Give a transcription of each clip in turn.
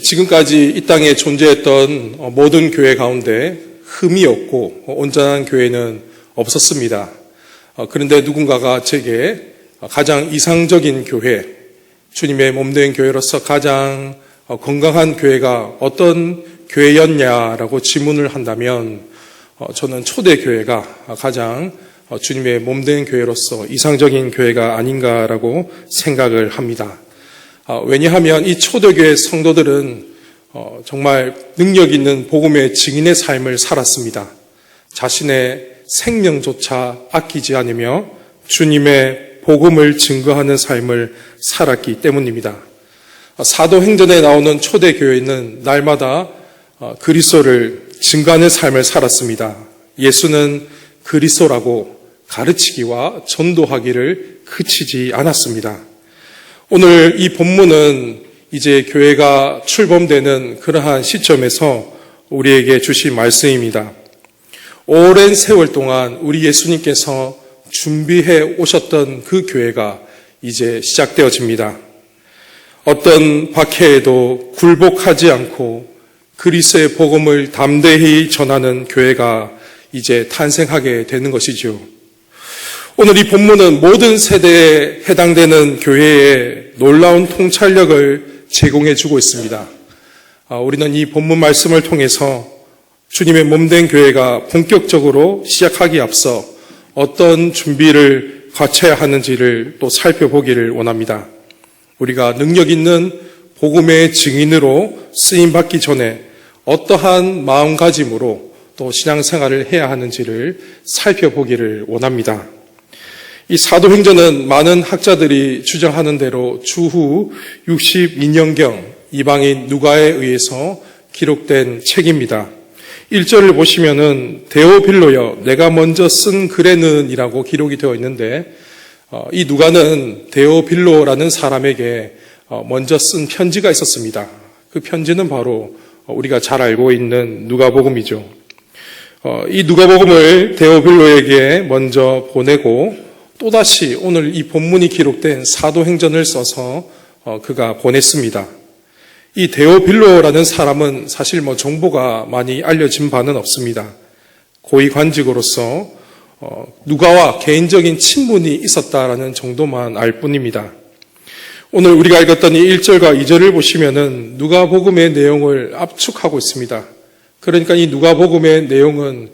지금까지 이 땅에 존재했던 모든 교회 가운데 흠이 없고 온전한 교회는 없었습니다. 그런데 누군가가 제게 가장 이상적인 교회, 주님의 몸된 교회로서 가장 건강한 교회가 어떤 교회였냐라고 질문을 한다면 저는 초대교회가 가장 주님의 몸된 교회로서 이상적인 교회가 아닌가라고 생각을 합니다. 왜냐하면 이 초대교회 성도들은 정말 능력 있는 복음의 증인의 삶을 살았습니다. 자신의 생명조차 아끼지 않으며 주님의 복음을 증거하는 삶을 살았기 때문입니다. 사도행전에 나오는 초대교회는 날마다 그리스도를 증거하는 삶을 살았습니다. 예수는 그리스도라고 가르치기와 전도하기를 그치지 않았습니다. 오늘 이 본문은 이제 교회가 출범되는 그러한 시점에서 우리에게 주신 말씀입니다. 오랜 세월 동안 우리 예수님께서 준비해 오셨던 그 교회가 이제 시작되어집니다. 어떤 박해에도 굴복하지 않고 그리스도의 복음을 담대히 전하는 교회가 이제 탄생하게 되는 것이죠. 오늘 이 본문은 모든 세대에 해당되는 교회에 놀라운 통찰력을 제공해 주고 있습니다. 우리는 이 본문 말씀을 통해서 주님의 몸된 교회가 본격적으로 시작하기에 앞서 어떤 준비를 갖춰야 하는지를 또 살펴보기를 원합니다. 우리가 능력 있는 복음의 증인으로 쓰임받기 전에 어떠한 마음가짐으로 또 신앙생활을 해야 하는지를 살펴보기를 원합니다. 이 사도행전은 많은 학자들이 주장하는 대로 주후 62년경 이방인 누가에 의해서 기록된 책입니다. 1절을 보시면은 데오빌로여 내가 먼저 쓴 글에는 이라고 기록이 되어 있는데 이 누가는 데오빌로라는 사람에게 먼저 쓴 편지가 있었습니다. 그 편지는 바로 우리가 잘 알고 있는 누가복음이죠. 이 누가복음을 데오빌로에게 먼저 보내고 또다시 오늘 이 본문이 기록된 사도행전을 써서 그가 보냈습니다. 이 데오빌로라는 사람은 사실 정보가 많이 알려진 바는 없습니다. 고위관직으로서 누가와 개인적인 친분이 있었다라는 정도만 알 뿐입니다. 오늘 우리가 읽었던 이 1절과 2절을 보시면은 누가복음의 내용을 압축하고 있습니다. 그러니까 이 누가복음의 내용은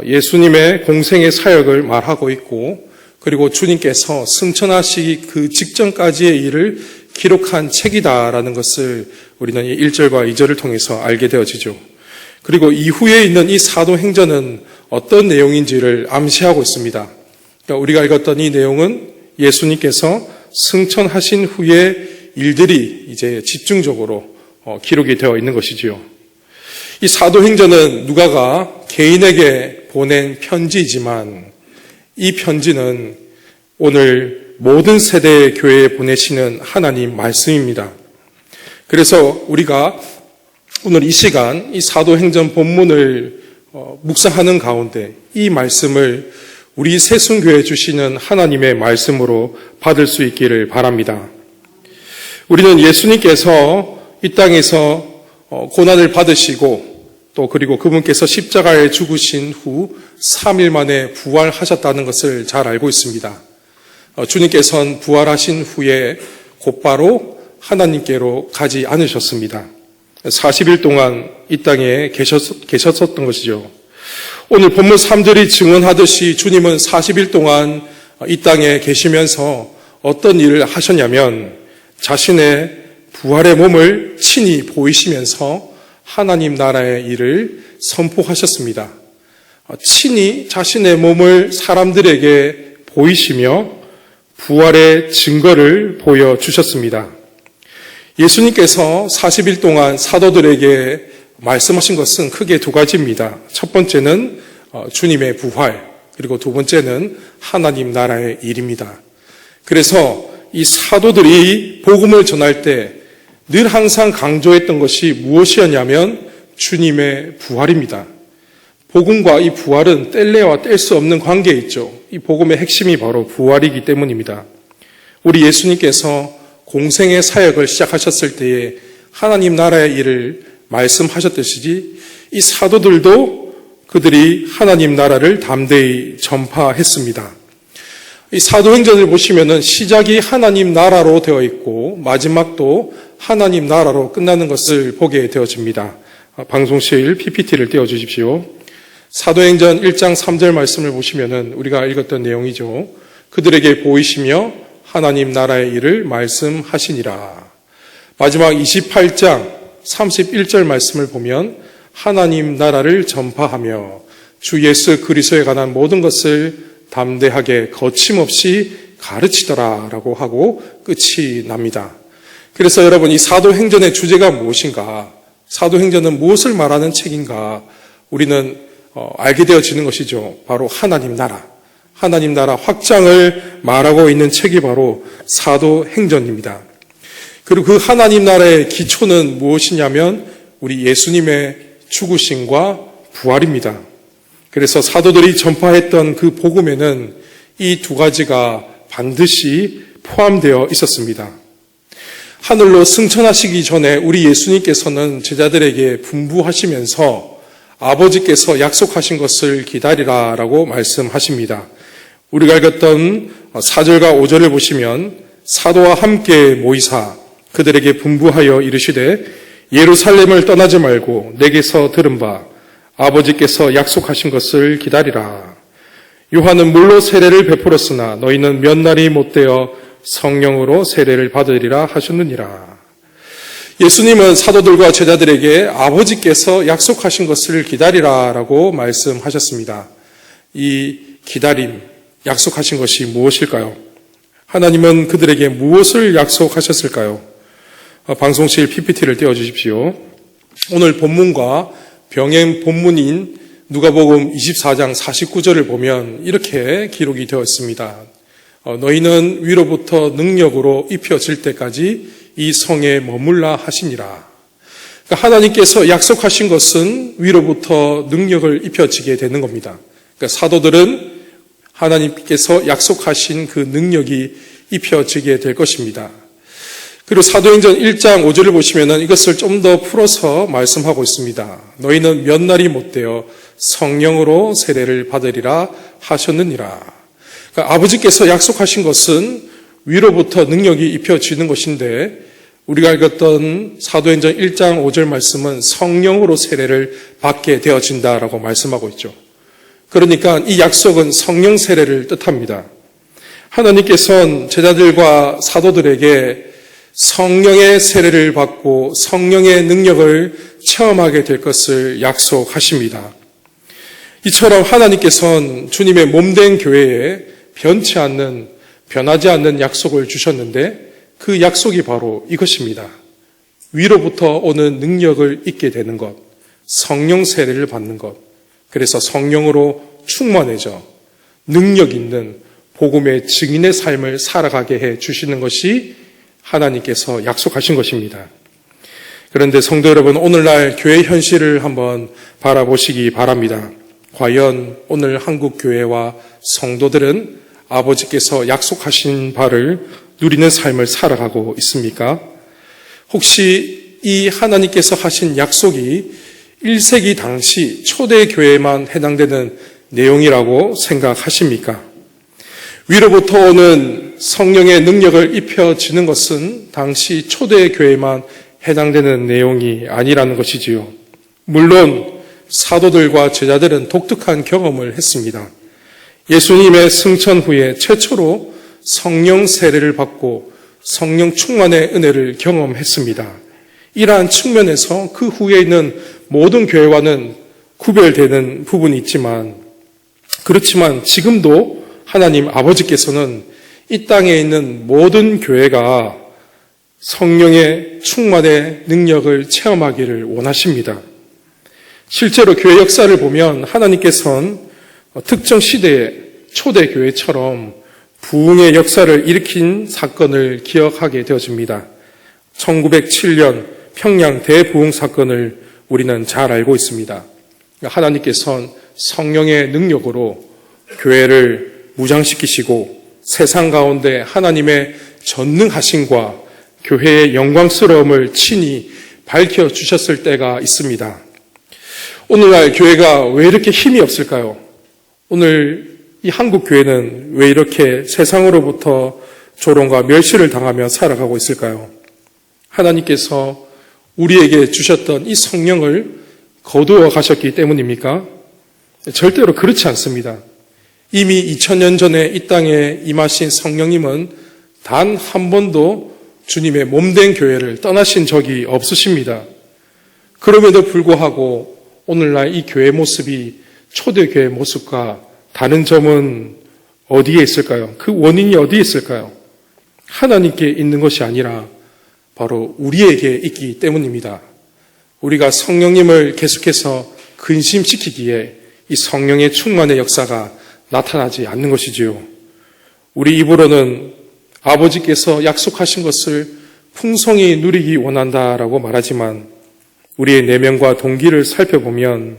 예수님의 공생의 사역을 말하고 있고 그리고 주님께서 승천하시기 그 직전까지의 일을 기록한 책이다라는 것을 우리는 이 1절과 2절을 통해서 알게 되어지죠. 그리고 이후에 있는 이 사도행전은 어떤 내용인지를 암시하고 있습니다. 그러니까 우리가 읽었던 이 내용은 예수님께서 승천하신 후의 일들이 이제 집중적으로 기록이 되어 있는 것이지요. 이 사도행전은 누가가 개인에게 보낸 편지이지만 이 편지는 오늘 모든 세대의 교회에 보내시는 하나님 말씀입니다. 그래서 우리가 오늘 이 시간 이 사도행전 본문을 묵상하는 가운데 이 말씀을 우리 새순교회 주시는 하나님의 말씀으로 받을 수 있기를 바랍니다. 우리는 예수님께서 이 땅에서 고난을 받으시고 또 그리고 그분께서 십자가에 죽으신 후 3일 만에 부활하셨다는 것을 잘 알고 있습니다. 주님께서는 부활하신 후에 곧바로 하나님께로 가지 않으셨습니다. 40일 동안 이 땅에 계셨었던 것이죠. 오늘 본문 3절이 증언하듯이 주님은 40일 동안 이 땅에 계시면서 어떤 일을 하셨냐면 자신의 부활의 몸을 친히 보이시면서 하나님 나라의 일을 선포하셨습니다. 친히 자신의 몸을 사람들에게 보이시며 부활의 증거를 보여주셨습니다. 예수님께서 40일 동안 사도들에게 말씀하신 것은 크게 두 가지입니다. 첫 번째는 주님의 부활, 그리고 두 번째는 하나님 나라의 일입니다. 그래서 이 사도들이 복음을 전할 때 늘 항상 강조했던 것이 무엇이었냐면 주님의 부활입니다. 복음과 이 부활은 뗄래야 뗄 수 없는 관계에 있죠. 이 복음의 핵심이 바로 부활이기 때문입니다. 우리 예수님께서 공생의 사역을 시작하셨을 때에 하나님 나라의 일을 말씀하셨듯이 이 사도들도 그들이 하나님 나라를 담대히 전파했습니다. 이 사도행전을 보시면은 시작이 하나님 나라로 되어 있고 마지막도 하나님 나라로 끝나는 것을 보게 되어집니다. 방송실 PPT를 띄워주십시오. 사도행전 1장 3절 말씀을 보시면은 우리가 읽었던 내용이죠. 그들에게 보이시며 하나님 나라의 일을 말씀하시니라. 마지막 28장 31절 말씀을 보면 하나님 나라를 전파하며 주 예수 그리스도에 관한 모든 것을 담대하게 거침없이 가르치더라라고 하고 끝이 납니다. 그래서 여러분, 이 사도행전의 주제가 무엇인가? 사도행전은 무엇을 말하는 책인가? 우리는 알게 되어지는 것이죠. 바로 하나님 나라. 하나님 나라 확장을 말하고 있는 책이 바로 사도행전입니다. 그리고 그 하나님 나라의 기초는 무엇이냐면 우리 예수님의 죽으심과 부활입니다. 그래서 사도들이 전파했던 그 복음에는 이 두 가지가 반드시 포함되어 있었습니다. 하늘로 승천하시기 전에 우리 예수님께서는 제자들에게 분부하시면서 아버지께서 약속하신 것을 기다리라라고 말씀하십니다. 우리가 읽었던 4절과 5절을 보시면 사도와 함께 모이사 그들에게 분부하여 이르시되 예루살렘을 떠나지 말고 내게서 들은 바 아버지께서 약속하신 것을 기다리라. 요한은 물로 세례를 베풀었으나 너희는 몇 날이 못되어 성령으로 세례를 받으리라 하셨느니라. 예수님은 사도들과 제자들에게 아버지께서 약속하신 것을 기다리라라고 말씀하셨습니다. 이 기다림, 약속하신 것이 무엇일까요? 하나님은 그들에게 무엇을 약속하셨을까요? 방송실 PPT를 띄워주십시오. 오늘 본문과 병행 본문인 누가복음 24장 49절을 보면 이렇게 기록이 되어 있습니다. 너희는 위로부터 능력으로 입혀질 때까지 이 성에 머물라 하시니라. 그러니까 하나님께서 약속하신 것은 위로부터 능력을 입혀지게 되는 겁니다. 그러니까 사도들은 하나님께서 약속하신 그 능력이 입혀지게 될 것입니다. 그리고 사도행전 1장 5절을 보시면 이것을 좀 더 풀어서 말씀하고 있습니다. 너희는 몇 날이 못되어 성령으로 세례를 받으리라 하셨느니라. 그러니까 아버지께서 약속하신 것은 위로부터 능력이 입혀지는 것인데 우리가 읽었던 사도행전 1장 5절 말씀은 성령으로 세례를 받게 되어진다라고 말씀하고 있죠. 그러니까 이 약속은 성령 세례를 뜻합니다. 하나님께서는 제자들과 사도들에게 성령의 세례를 받고 성령의 능력을 체험하게 될 것을 약속하십니다. 이처럼 하나님께서는 주님의 몸된 교회에 변하지 않는 약속을 주셨는데 그 약속이 바로 이것입니다. 위로부터 오는 능력을 잊게 되는 것, 성령 세례를 받는 것, 그래서 성령으로 충만해져 능력 있는 복음의 증인의 삶을 살아가게 해 주시는 것이 하나님께서 약속하신 것입니다. 그런데 성도 여러분, 오늘날 교회 현실을 한번 바라보시기 바랍니다. 과연 오늘 한국 교회와 성도들은 아버지께서 약속하신 바를 누리는 삶을 살아가고 있습니까? 혹시 이 하나님께서 하신 약속이 1세기 당시 초대교회만 해당되는 내용이라고 생각하십니까? 위로부터 오는 성령의 능력을 입혀지는 것은 당시 초대교회만 해당되는 내용이 아니라는 것이지요. 물론 사도들과 제자들은 독특한 경험을 했습니다. 예수님의 승천 후에 최초로 성령 세례를 받고 성령 충만의 은혜를 경험했습니다. 이러한 측면에서 그 후에 있는 모든 교회와는 구별되는 부분이 있지만 그렇지만 지금도 하나님 아버지께서는 이 땅에 있는 모든 교회가 성령의 충만의 능력을 체험하기를 원하십니다. 실제로 교회 역사를 보면 하나님께서는 특정 시대의 초대교회처럼 부흥의 역사를 일으킨 사건을 기억하게 되어집니다. 1907년 평양 대부흥 사건을 우리는 잘 알고 있습니다. 하나님께서는 성령의 능력으로 교회를 무장시키시고 세상 가운데 하나님의 전능하심과 교회의 영광스러움을 친히 밝혀주셨을 때가 있습니다. 오늘날 교회가 왜 이렇게 힘이 없을까요? 오늘 이 한국 교회는 왜 이렇게 세상으로부터 조롱과 멸시를 당하며 살아가고 있을까요? 하나님께서 우리에게 주셨던 이 성령을 거두어 가셨기 때문입니까? 절대로 그렇지 않습니다. 이미 2000년 전에 이 땅에 임하신 성령님은 단 한 번도 주님의 몸된 교회를 떠나신 적이 없으십니다. 그럼에도 불구하고 오늘날 이 교회 모습이 초대교회 모습과 다른 점은 어디에 있을까요? 그 원인이 어디에 있을까요? 하나님께 있는 것이 아니라 바로 우리에게 있기 때문입니다. 우리가 성령님을 계속해서 근심시키기에 이 성령의 충만의 역사가 나타나지 않는 것이지요. 우리 입으로는 아버지께서 약속하신 것을 풍성히 누리기 원한다라고 말하지만 우리의 내면과 동기를 살펴보면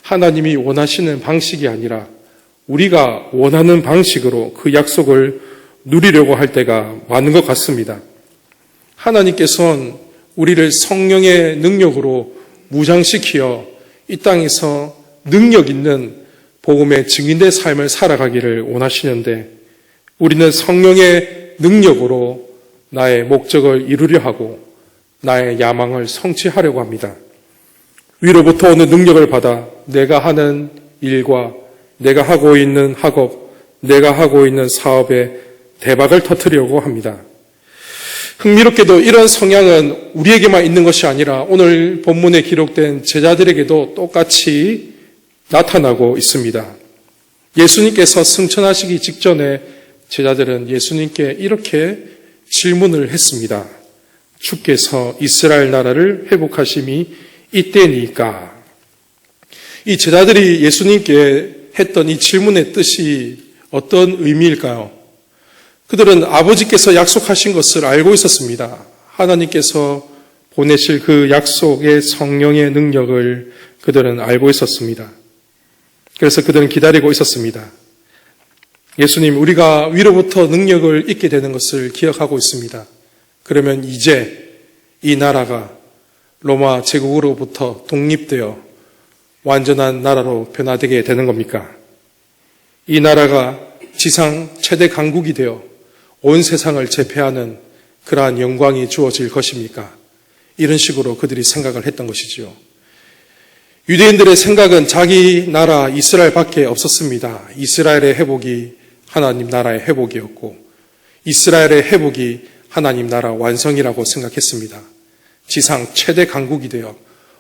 하나님이 원하시는 방식이 아니라 우리가 원하는 방식으로 그 약속을 누리려고 할 때가 많은 것 같습니다. 하나님께서는 우리를 성령의 능력으로 무장시키어 이 땅에서 능력 있는 복음의 증인된 삶을 살아가기를 원하시는데 우리는 성령의 능력으로 나의 목적을 이루려 하고 나의 야망을 성취하려고 합니다. 위로부터 오는 능력을 받아 내가 하는 일과 내가 하고 있는 학업, 내가 하고 있는 사업에 대박을 터뜨리려고 합니다. 흥미롭게도 이런 성향은 우리에게만 있는 것이 아니라 오늘 본문에 기록된 제자들에게도 똑같이 나타나고 있습니다. 예수님께서 승천하시기 직전에 제자들은 예수님께 이렇게 질문을 했습니다. 주께서 이스라엘 나라를 회복하심이 이때니까. 이 제자들이 예수님께 했던 이 질문의 뜻이 어떤 의미일까요? 그들은 아버지께서 약속하신 것을 알고 있었습니다. 하나님께서 보내실 그 약속의 성령의 능력을 그들은 알고 있었습니다. 그래서 그들은 기다리고 있었습니다. 예수님, 우리가 위로부터 능력을 잊게 되는 것을 기억하고 있습니다. 그러면 이제 이 나라가 로마 제국으로부터 독립되어 완전한 나라로 변화되게 되는 겁니까? 이 나라가 지상 최대 강국이 되어 온 세상을 제패하는 그러한 영광이 주어질 것입니까? 이런 식으로 그들이 생각을 했던 것이지요. 유대인들의 생각은 자기 나라 이스라엘밖에 없었습니다. 이스라엘의 회복이 하나님 나라의 회복이었고 이스라엘의 회복이 하나님 나라 완성이라고 생각했습니다. 지상 최대 강국이 되어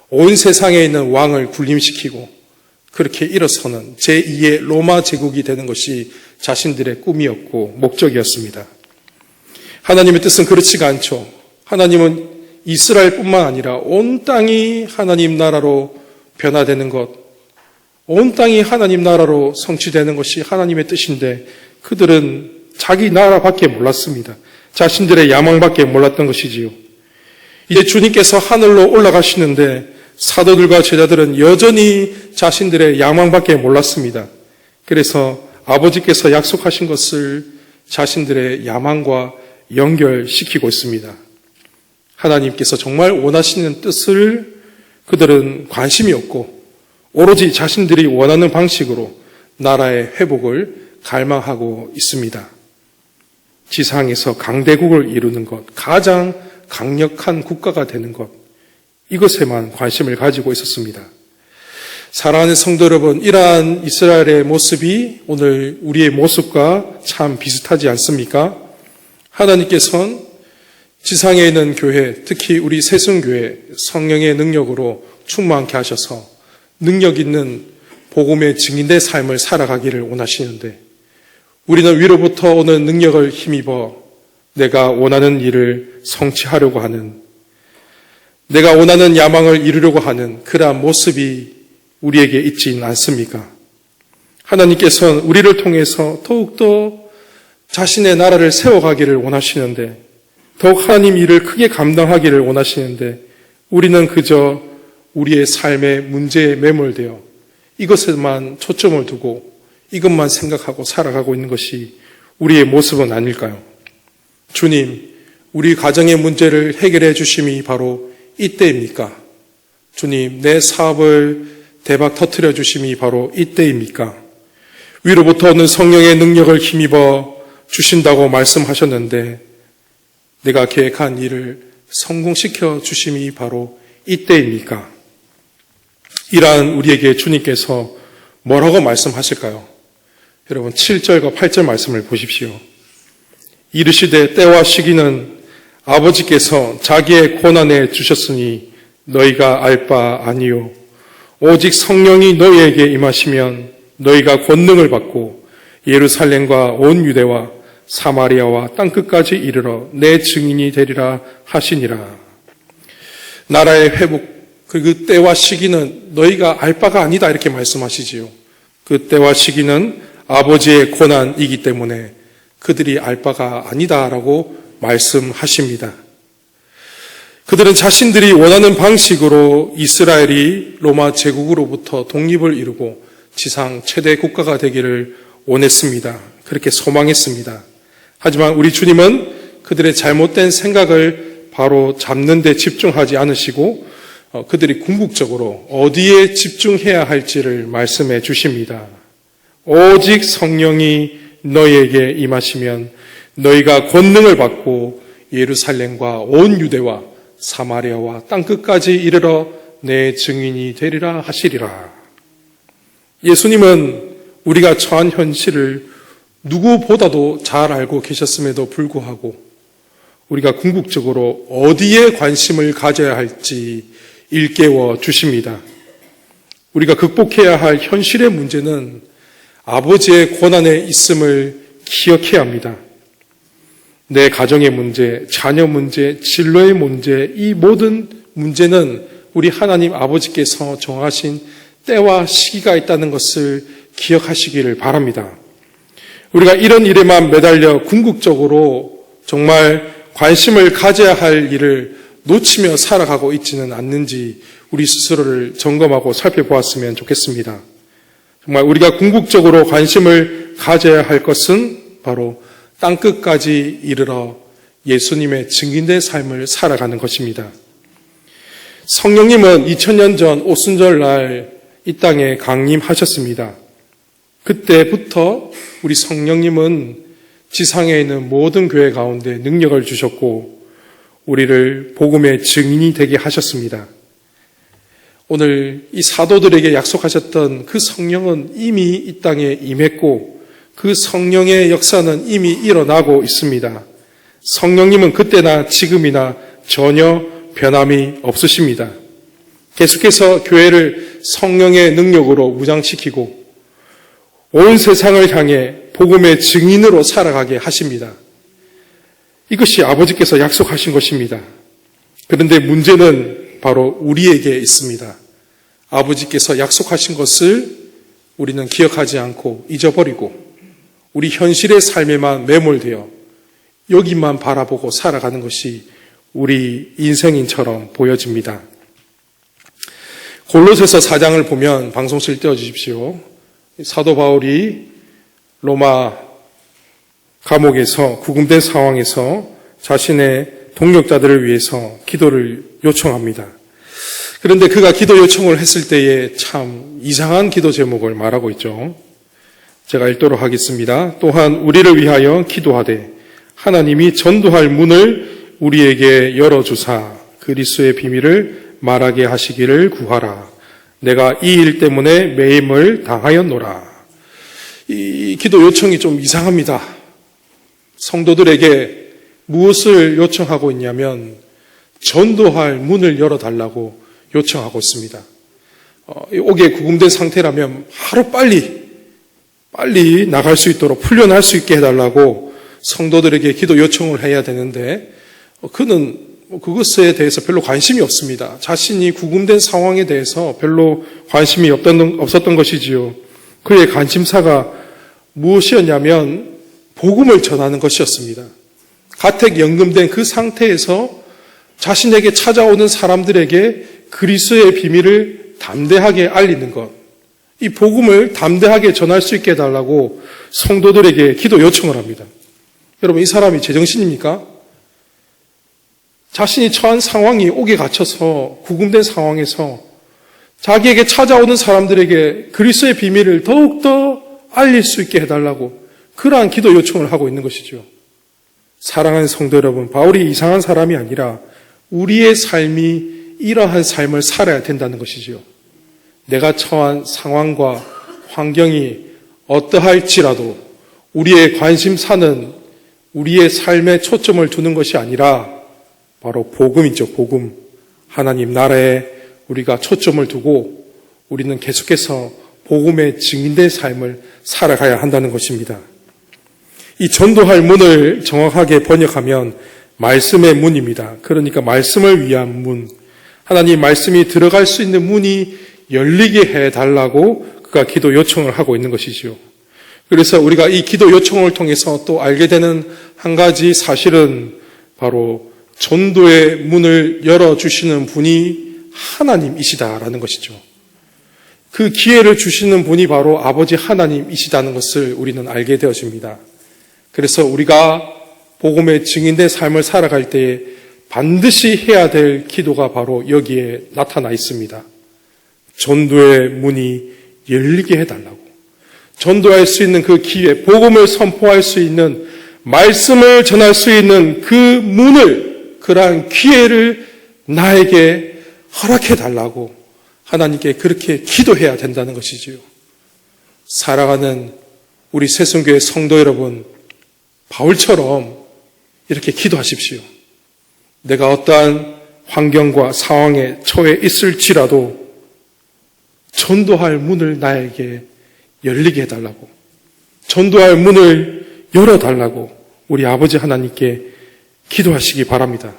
온 세상에 있는 왕을 군림시키고 그렇게 일어서는 제2의 로마 제국이 되는 것이 자신들의 꿈이었고 목적이었습니다. 하나님의 뜻은 그렇지가 않죠. 하나님은 이스라엘뿐만 아니라 온 땅이 하나님 나라로 변화되는 것, 온 땅이 하나님 나라로 성취되는 것이 하나님의 뜻인데 그들은 자기 나라밖에 몰랐습니다. 자신들의 야망밖에 몰랐던 것이지요. 이제 주님께서 하늘로 올라가시는데 사도들과 제자들은 여전히 자신들의 야망밖에 몰랐습니다. 그래서 아버지께서 약속하신 것을 자신들의 야망과 연결시키고 있습니다. 하나님께서 정말 원하시는 뜻을 그들은 관심이 없고 오로지 자신들이 원하는 방식으로 나라의 회복을 갈망하고 있습니다. 지상에서 강대국을 이루는 것, 가장 강력한 국가가 되는 것, 이것에만 관심을 가지고 있었습니다. 사랑하는 성도 여러분, 이러한 이스라엘의 모습이 오늘 우리의 모습과 참 비슷하지 않습니까? 하나님께서는 지상에 있는 교회, 특히 우리 새순교회 성령의 능력으로 충만케 하셔서 능력 있는 복음의 증인된 삶을 살아가기를 원하시는데 우리는 위로부터 오는 능력을 힘입어 내가 원하는 일을 성취하려고 하는, 내가 원하는 야망을 이루려고 하는 그러한 모습이 우리에게 있지는 않습니까? 하나님께서는 우리를 통해서 더욱더 자신의 나라를 세워가기를 원하시는데 더욱 하나님 일을 크게 감당하기를 원하시는데 우리는 그저 우리의 삶의 문제에 매몰되어 이것에만 초점을 두고 이것만 생각하고 살아가고 있는 것이 우리의 모습은 아닐까요? 주님, 우리 가정의 문제를 해결해 주심이 바로 이때입니까? 주님, 내 사업을 대박 터뜨려 주심이 바로 이때입니까? 위로부터 오는 성령의 능력을 힘입어 주신다고 말씀하셨는데 내가 계획한 일을 성공시켜 주심이 바로 이때입니까? 이러한 우리에게 주님께서 뭐라고 말씀하실까요? 여러분 7절과 8절 말씀을 보십시오. 이르시되 때와 시기는 아버지께서 자기의 고난에 주셨으니 너희가 알 바 아니요 오직 성령이 너희에게 임하시면 너희가 권능을 받고 예루살렘과 온 유대와 사마리아와 땅끝까지 이르러 내 증인이 되리라 하시니라. 나라의 회복 그 때와 시기는 너희가 알 바가 아니다 이렇게 말씀하시지요. 그 때와 시기는 아버지의 고난이기 때문에 그들이 알 바가 아니다라고 말씀하십니다. 그들은 자신들이 원하는 방식으로 이스라엘이 로마 제국으로부터 독립을 이루고 지상 최대 국가가 되기를 원했습니다. 그렇게 소망했습니다. 하지만 우리 주님은 그들의 잘못된 생각을 바로 잡는 데 집중하지 않으시고 그들이 궁극적으로 어디에 집중해야 할지를 말씀해 주십니다. 오직 성령이 너희에게 임하시면 너희가 권능을 받고 예루살렘과 온 유대와 사마리아와 땅끝까지 이르러 내 증인이 되리라 하시리라. 예수님은 우리가 처한 현실을 누구보다도 잘 알고 계셨음에도 불구하고 우리가 궁극적으로 어디에 관심을 가져야 할지 일깨워 주십니다. 우리가 극복해야 할 현실의 문제는 아버지의 고난에 있음을 기억해야 합니다. 내 가정의 문제, 자녀 문제, 진로의 문제, 이 모든 문제는 우리 하나님 아버지께서 정하신 때와 시기가 있다는 것을 기억하시기를 바랍니다. 우리가 이런 일에만 매달려 궁극적으로 정말 관심을 가져야 할 일을 놓치며 살아가고 있지는 않는지 우리 스스로를 점검하고 살펴보았으면 좋겠습니다. 정말 우리가 궁극적으로 관심을 가져야 할 것은 바로 땅끝까지 이르러 예수님의 증인된 삶을 살아가는 것입니다. 성령님은 2000년 전 오순절날 이 땅에 강림하셨습니다. 그때부터 우리 성령님은 지상에 있는 모든 교회 가운데 능력을 주셨고 우리를 복음의 증인이 되게 하셨습니다. 오늘 이 사도들에게 약속하셨던 그 성령은 이미 이 땅에 임했고 그 성령의 역사는 이미 일어나고 있습니다. 성령님은 그때나 지금이나 전혀 변함이 없으십니다. 계속해서 교회를 성령의 능력으로 무장시키고 온 세상을 향해 복음의 증인으로 살아가게 하십니다. 이것이 아버지께서 약속하신 것입니다. 그런데 문제는 바로 우리에게 있습니다. 아버지께서 약속하신 것을 우리는 기억하지 않고 잊어버리고 우리 현실의 삶에만 매몰되어 여기만 바라보고 살아가는 것이 우리 인생인처럼 보여집니다. 골로새서 4장을 보면 방송실 띄워주십시오. 사도 바울이 로마 감옥에서 구금된 상황에서 자신의 동력자들을 위해서 기도를 요청합니다. 그런데 그가 기도 요청을 했을 때에 참 이상한 기도 제목을 말하고 있죠. 제가 읽도록 하겠습니다. 또한 우리를 위하여 기도하되 하나님이 전도할 문을 우리에게 열어주사 그리스도의 비밀을 말하게 하시기를 구하라. 내가 이 일 때문에 매임을 당하였노라. 이 기도 요청이 좀 이상합니다. 성도들에게 무엇을 요청하고 있냐면 전도할 문을 열어달라고 요청하고 있습니다. 옥에 구금된 상태라면 하루 빨리 나갈 수 있도록 풀려날 수 있게 해달라고 성도들에게 기도 요청을 해야 되는데 그는 그것에 대해서 별로 관심이 없습니다. 자신이 구금된 상황에 대해서 별로 관심이 없었던 것이지요. 그의 관심사가 무엇이었냐면 복음을 전하는 것이었습니다. 가택 연금된 그 상태에서 자신에게 찾아오는 사람들에게 그리스도의 비밀을 담대하게 알리는 것, 이 복음을 담대하게 전할 수 있게 해달라고 성도들에게 기도 요청을 합니다. 여러분, 이 사람이 제정신입니까? 자신이 처한 상황이 옥에 갇혀서 구금된 상황에서 자기에게 찾아오는 사람들에게 그리스도의 비밀을 더욱더 알릴 수 있게 해달라고 그러한 기도 요청을 하고 있는 것이죠. 사랑하는 성도 여러분, 바울이 이상한 사람이 아니라 우리의 삶이 이러한 삶을 살아야 된다는 것이지요. 내가 처한 상황과 환경이 어떠할지라도 우리의 관심사는 우리의 삶에 초점을 두는 것이 아니라 바로 복음이죠. 복음. 하나님 나라에 우리가 초점을 두고 우리는 계속해서 복음의 증인된 삶을 살아가야 한다는 것입니다. 이 전도할 문을 정확하게 번역하면 말씀의 문입니다. 그러니까 말씀을 위한 문. 하나님 말씀이 들어갈 수 있는 문이 열리게 해달라고 그가 기도 요청을 하고 있는 것이지요. 그래서 우리가 이 기도 요청을 통해서 또 알게 되는 한 가지 사실은 바로 전도의 문을 열어주시는 분이 하나님이시다라는 것이죠. 그 기회를 주시는 분이 바로 아버지 하나님이시다는 것을 우리는 알게 되어집니다. 그래서 우리가 복음의 증인된 삶을 살아갈 때에 반드시 해야 될 기도가 바로 여기에 나타나 있습니다. 전도의 문이 열리게 해달라고. 전도할 수 있는 그 기회, 복음을 선포할 수 있는, 말씀을 전할 수 있는 그 문을, 그러한 기회를 나에게 허락해달라고 하나님께 그렇게 기도해야 된다는 것이지요. 사랑하는 우리 새순교회 성도 여러분, 바울처럼 이렇게 기도하십시오. 내가 어떠한 환경과 상황에 처해 있을지라도 전도할 문을 나에게 열리게 해달라고, 전도할 문을 열어달라고 우리 아버지 하나님께 기도하시기 바랍니다.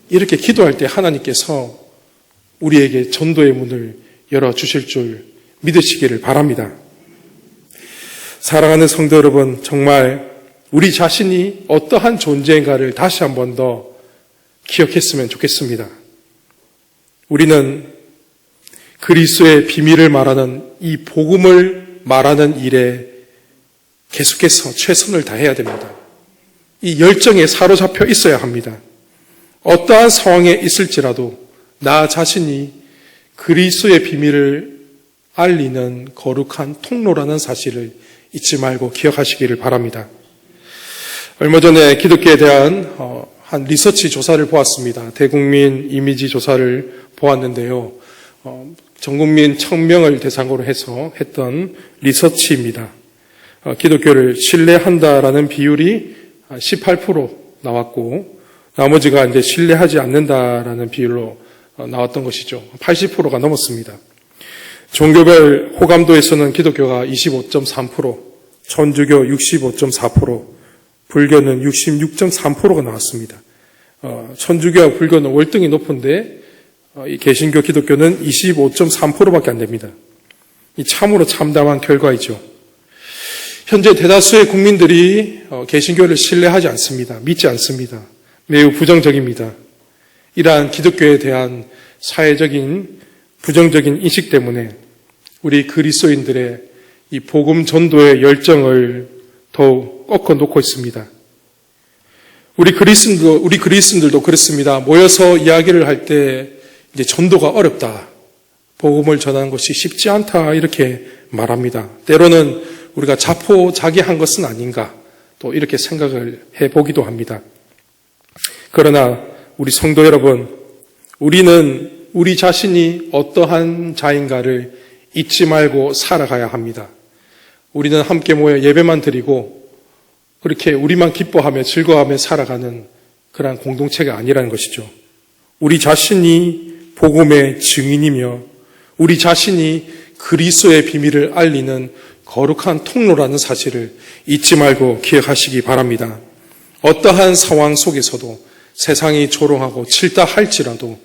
이렇게 기도할 때 하나님께서 우리에게 전도의 문을 열어주실 줄 믿으시기를 바랍니다. 사랑하는 성도 여러분, 정말 우리 자신이 어떠한 존재인가를 다시 한 번 더 기억했으면 좋겠습니다. 우리는 그리스도의 비밀을 말하는 이 복음을 말하는 일에 계속해서 최선을 다해야 됩니다. 이 열정에 사로잡혀 있어야 합니다. 어떠한 상황에 있을지라도 나 자신이 그리스도의 비밀을 알리는 거룩한 통로라는 사실을 잊지 말고 기억하시기를 바랍니다. 얼마 전에 기독교에 대한 한 리서치 조사를 보았습니다. 대국민 이미지 조사를 보았는데요. 전국민 1000명을 대상으로 해서 했던 리서치입니다. 기독교를 신뢰한다라는 비율이 18% 나왔고, 나머지가 이제 신뢰하지 않는다라는 비율로 나왔던 것이죠. 80%가 넘었습니다. 종교별 호감도에서는 기독교가 25.3%, 천주교 65.4%, 불교는 66.3%가 나왔습니다. 천주교와 불교는 월등히 높은데 개신교, 기독교는 25.3%밖에 안 됩니다. 이 참으로 참담한 결과이죠. 현재 대다수의 국민들이 개신교를 신뢰하지 않습니다. 믿지 않습니다. 매우 부정적입니다. 이러한 기독교에 대한 사회적인 부정적인 인식 때문에 우리 그리스도인들의 이 복음 전도의 열정을 더욱 꺾어놓고 있습니다. 우리 그리스도인들도 그렇습니다. 모여서 이야기를 할 때 이제 전도가 어렵다, 복음을 전하는 것이 쉽지 않다 이렇게 말합니다. 때로는 우리가 자포자기한 것은 아닌가 또 이렇게 생각을 해보기도 합니다. 그러나 우리 성도 여러분, 우리는 우리 자신이 어떠한 자인가를 잊지 말고 살아가야 합니다. 우리는 함께 모여 예배만 드리고 그렇게 우리만 기뻐하며 즐거워하며 살아가는 그러한 공동체가 아니라는 것이죠. 우리 자신이 복음의 증인이며 우리 자신이 그리스도의 비밀을 알리는 거룩한 통로라는 사실을 잊지 말고 기억하시기 바랍니다. 어떠한 상황 속에서도 세상이 조롱하고 질다 할지라도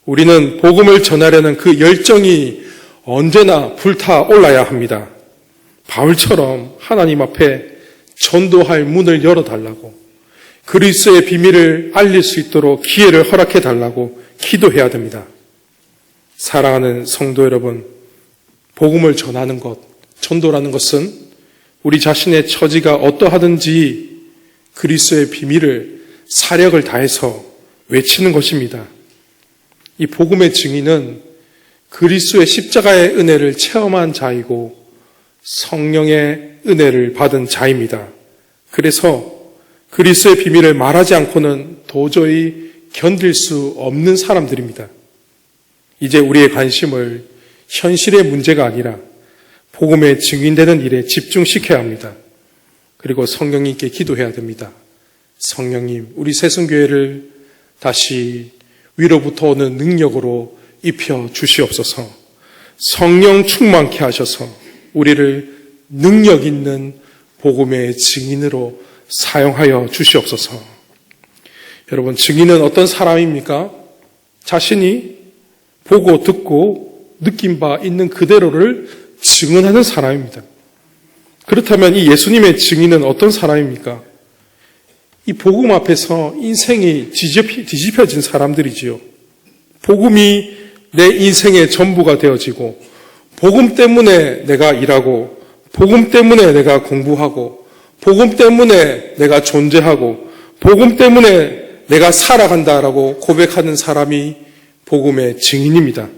우리는 복음을 전하려는 그 열정이 언제나 불타올라야 합니다. 바울처럼 하나님 앞에 전도할 문을 열어달라고, 그리스도의 비밀을 알릴 수 있도록 기회를 허락해달라고 기도해야 됩니다. 사랑하는 성도 여러분, 복음을 전하는 것, 전도라는 것은 우리 자신의 처지가 어떠하든지 그리스도의 비밀을 사력을 다해서 외치는 것입니다. 이 복음의 증인은 그리스도의 십자가의 은혜를 체험한 자이고 성령의 은혜를 받은 자입니다. 그래서 그리스도의 비밀을 말하지 않고는 도저히 견딜 수 없는 사람들입니다. 이제 우리의 관심을 현실의 문제가 아니라 복음의 증인되는 일에 집중시켜야 합니다. 그리고 성령님께 기도해야 됩니다. 성령님, 우리 새순교회를 다시 위로부터 오는 능력으로 입혀 주시옵소서. 성령 충만케 하셔서 우리를 능력 있는 복음의 증인으로 사용하여 주시옵소서. 여러분, 증인은 어떤 사람입니까? 자신이 보고 듣고 느낀 바 있는 그대로를 증언하는 사람입니다. 그렇다면 이 예수님의 증인은 어떤 사람입니까? 이 복음 앞에서 인생이 뒤집혀진 사람들이지요. 복음이 내 인생의 전부가 되어지고, 복음 때문에 내가 일하고, 복음 때문에 내가 공부하고, 복음 때문에 내가 존재하고, 복음 때문에 내가 살아간다라고 고백하는 사람이 복음의 증인입니다.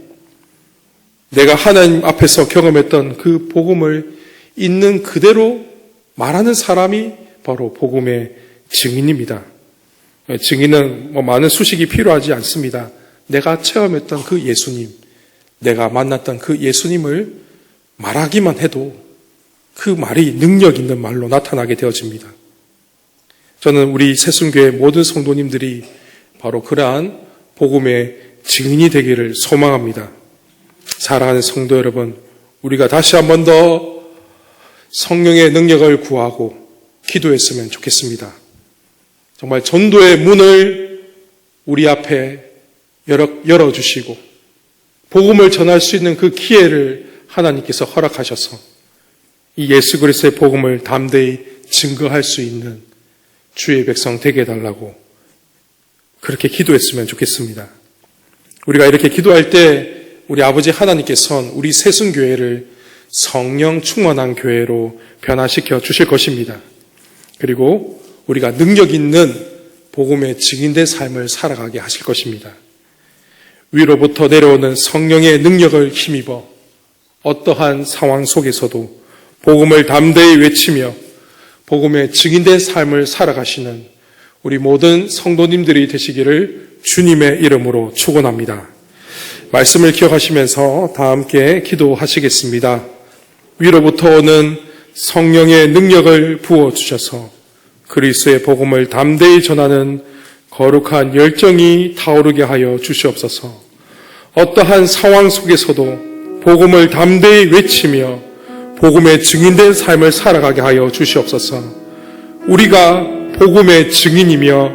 내가 하나님 앞에서 경험했던 그 복음을 있는 그대로 말하는 사람이 바로 복음의 증인입니다. 증인은 많은 수식이 필요하지 않습니다. 내가 체험했던 그 예수님, 내가 만났던 그 예수님을 말하기만 해도 그 말이 능력 있는 말로 나타나게 되어집니다. 저는 우리 새순교회 모든 성도님들이 바로 그러한 복음의 증인이 되기를 소망합니다. 사랑하는 성도 여러분, 우리가 다시 한 번 더 성령의 능력을 구하고 기도했으면 좋겠습니다. 정말 전도의 문을 우리 앞에 열어주시고 복음을 전할 수 있는 그 기회를 하나님께서 허락하셔서 이 예수 그리스도의 복음을 담대히 증거할 수 있는 주의 백성 되게 해달라고 그렇게 기도했으면 좋겠습니다. 우리가 이렇게 기도할 때 우리 아버지 하나님께서는 우리 새순교회를 성령 충만한 교회로 변화시켜 주실 것입니다. 그리고 우리가 능력 있는 복음의 증인된 삶을 살아가게 하실 것입니다. 위로부터 내려오는 성령의 능력을 힘입어 어떠한 상황 속에서도 복음을 담대히 외치며 복음의 증인된 삶을 살아가시는 우리 모든 성도님들이 되시기를 주님의 이름으로 축원합니다. 말씀을 기억하시면서 다 함께 기도하시겠습니다. 위로부터 오는 성령의 능력을 부어주셔서 그리스도의 복음을 담대히 전하는 거룩한 열정이 타오르게 하여 주시옵소서. 어떠한 상황 속에서도 복음을 담대히 외치며 복음의 증인된 삶을 살아가게 하여 주시옵소서. 우리가 복음의 증인이며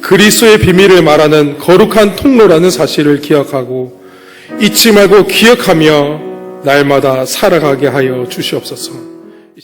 그리스도의 비밀을 말하는 거룩한 통로라는 사실을 기억하고 잊지 말고 기억하며 날마다 살아가게 하여 주시옵소서.